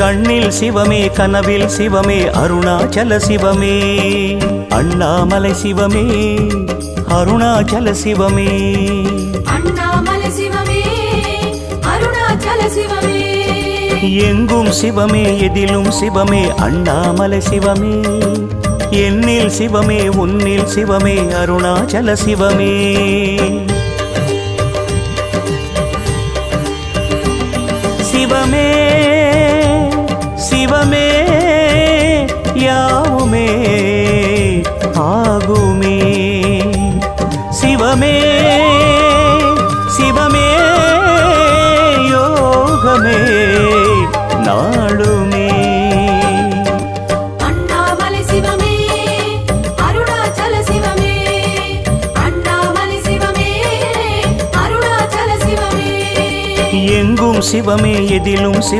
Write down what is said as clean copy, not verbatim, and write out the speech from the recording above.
கண்ணில் சிவமே கனவில் சிவமே அருணாச்சல சிவமே அண்ணாமலை சிவமே அருணாச்சல சிவமே அண்ணாமலை சிவமே அருணாச்சல சிவமே எங்கும் சிவமே எதிலும் சிவமே அண்ணாமலை சிவமே என்னில் சிவமே உன்னில் சிவமே அருணாச்சல சிவமே சிவமே சிவமே யாவுமே ஆகுமே சிவமே சிவமே யோகமே நாளுமே அண்ணாமலை சிவமே அருணாச்சல சிவமே அண்ணாமலை சிவமே அருணாச்சல சிவமே எங்கும் சிவமே எதிலும் சிவ